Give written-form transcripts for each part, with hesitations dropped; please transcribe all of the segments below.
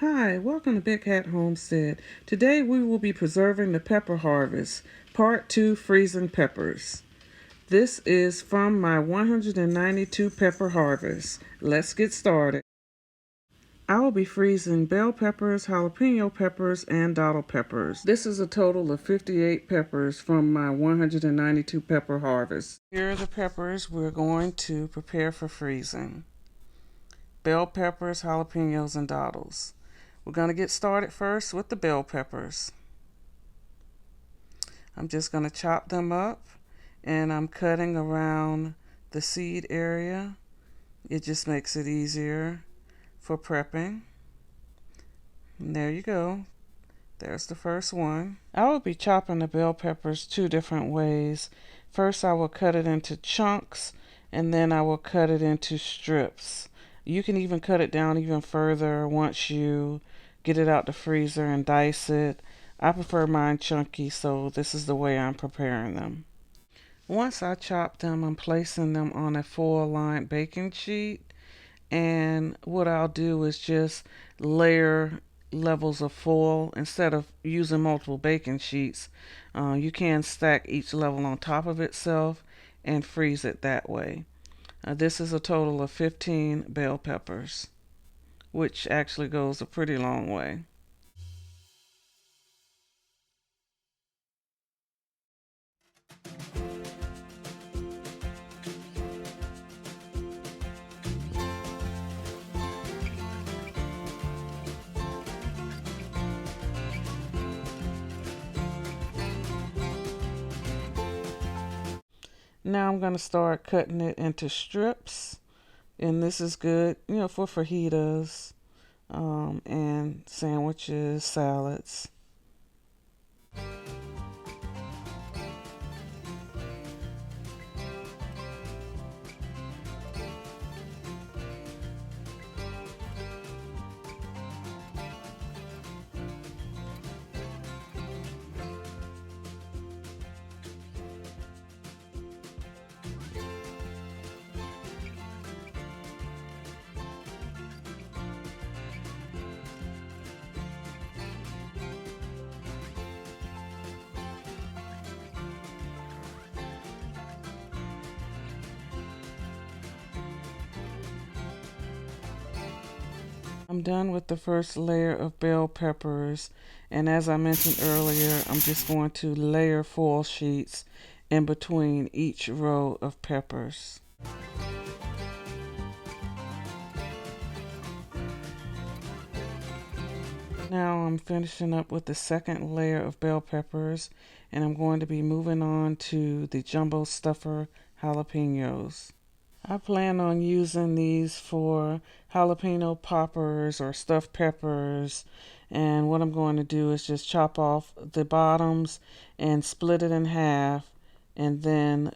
Hi, welcome to Big Hat Homestead. Today we will be preserving the pepper harvest, part 2, freezing peppers. This is from my 192 pepper harvest. Let's get started. I will be freezing bell peppers, jalapeno peppers, and dottle peppers. This is a total of 58 peppers from my 192 pepper harvest. Here are the peppers we're going to prepare for freezing. Bell peppers, jalapenos, and dottles. We're going to get started first with the bell peppers. I'm just going to chop them up, and I'm cutting around the seed area. It just makes it easier for prepping. And there you go. There's the first one. I will be chopping the bell peppers two different ways. First, I will cut it into chunks, and then I will cut it into strips. You can even cut it down even further once you get it out the freezer and dice it. I prefer mine chunky, so this is the way I'm preparing them. Once I chop them, I'm placing them on a foil-lined baking sheet, and what I'll do is just layer levels of foil instead of using multiple baking sheets. You can stack each level on top of itself and freeze it that way. This is a total of 15 bell peppers, which actually goes a pretty long way. Now I'm going to start cutting it into strips, and this is good, for fajitas and sandwiches, salads. I'm done with the first layer of bell peppers, and as I mentioned earlier, I'm just going to layer foil sheets in between each row of peppers. Now I'm finishing up with the second layer of bell peppers, and I'm going to be moving on to the jumbo stuffer jalapenos. I plan on using these for jalapeno poppers or stuffed peppers, and what I'm going to do is just chop off the bottoms and split it in half, and then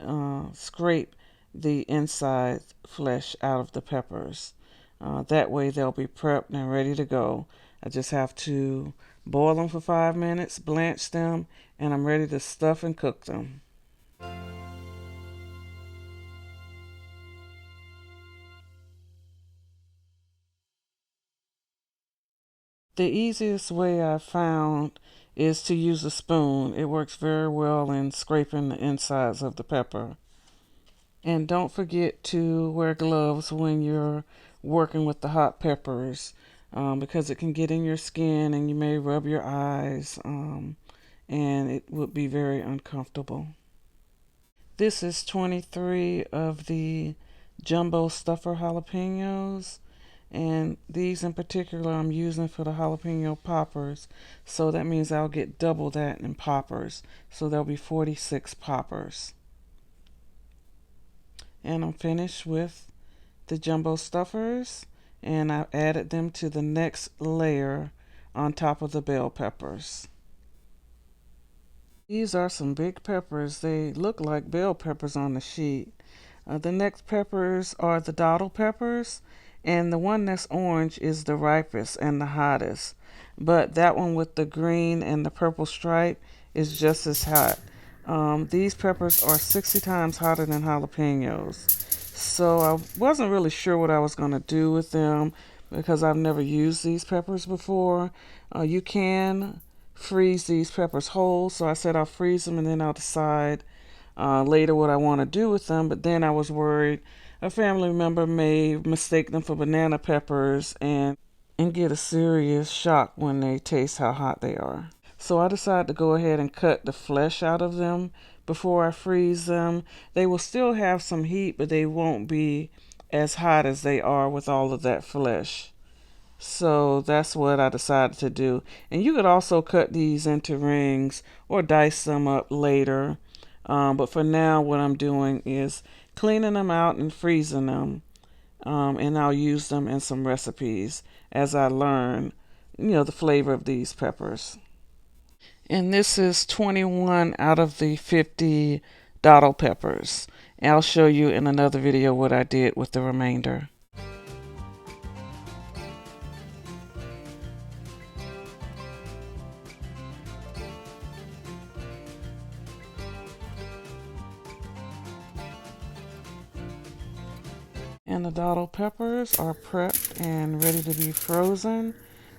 scrape the inside flesh out of the peppers. That way they'll be prepped and ready to go. I just have to boil them for 5 minutes, blanch them, and I'm ready to stuff and cook them. The easiest way I've found is to use a spoon. It works very well in scraping the insides of the pepper. And don't forget to wear gloves when you're working with the hot peppers, because it can get in your skin and you may rub your eyes, and it would be very uncomfortable. This is 23 of the jumbo stuffer jalapenos. And these in particular I'm using for the jalapeno poppers. So that means I'll get double that in poppers. So there'll be 46 poppers. And I'm finished with the jumbo stuffers. And I've added them to the next layer on top of the bell peppers. These are some big peppers. They look like bell peppers on the sheet. The next peppers are the dottle peppers. And the one that's orange is the ripest and the hottest. But that one with the green and the purple stripe is just as hot. These peppers are 60 times hotter than jalapenos. So I wasn't really sure what I was going to do with them. because I've never used these peppers before. You can freeze these peppers whole, so I said I'll freeze them and then I'll decide later what I want to do with them. But then I was worried a family member may mistake them for banana peppers and get a serious shock when they taste how hot they are. So I decided to go ahead and cut the flesh out of them before I freeze them. They will still have some heat, but they won't be as hot as they are with all of that flesh. So that's what I decided to do. And you could also cut these into rings or dice them up later. But for now, what I'm doing is cleaning them out and freezing them. And I'll use them in some recipes as I learn, the flavor of these peppers. And this is 21 out of the 50 dottle peppers. And I'll show you in another video what I did with the remainder. And the dottle peppers are prepped and ready to be frozen.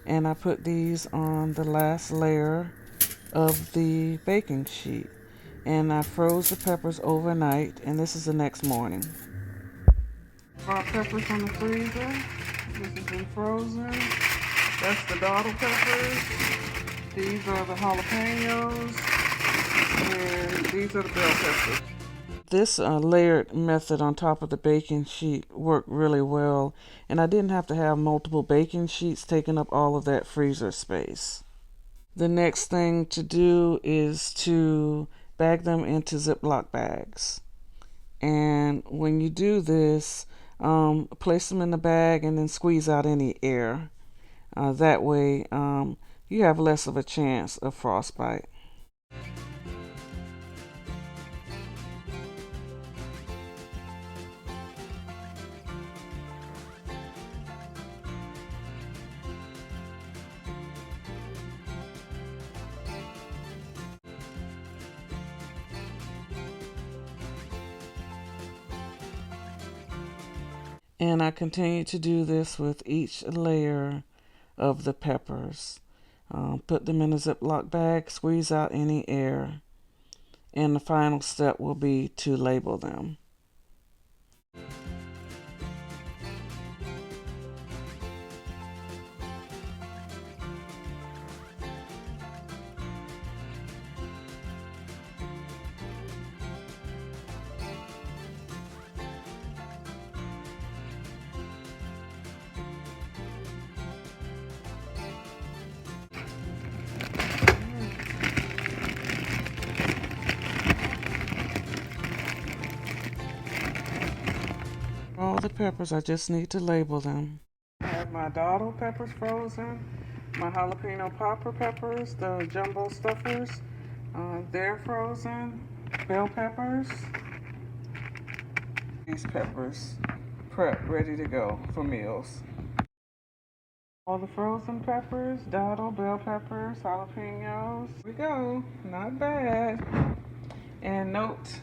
And I put these on the last layer of the baking sheet. And I froze the peppers overnight, and this is the next morning. Our peppers from the freezer. This has been frozen. That's the dottle peppers. These are the jalapenos. And these are the bell peppers. This layered method on top of the baking sheet worked really well, and I didn't have to have multiple baking sheets taking up all of that freezer space. The next thing to do is to bag them into Ziploc bags. And when you do this, place them in the bag and then squeeze out any air. That way you have less of a chance of frostbite. And I continue to do this with each layer of the peppers. Put them in a Ziploc bag, squeeze out any air, and the final step will be to label them. All the peppers, I just need to label them. I have my dottle peppers frozen, my jalapeno popper peppers, the jumbo stuffers, they're frozen, bell peppers. These peppers prepped, ready to go for meals. All the frozen peppers, dottle, bell peppers, jalapenos. Here we go, not bad. And note,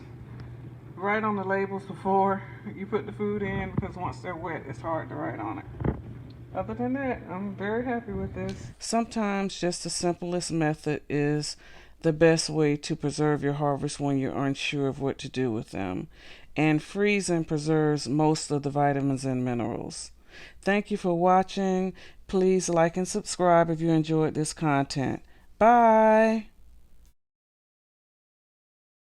write on the labels before you put the food in, because once they're wet, it's hard to write on it. Other than that, I'm very happy with this. Sometimes just the simplest method is the best way to preserve your harvest when you're unsure of what to do with them. And freezing preserves most of the vitamins and minerals. Thank you for watching. Please like and subscribe if you enjoyed this content. Bye.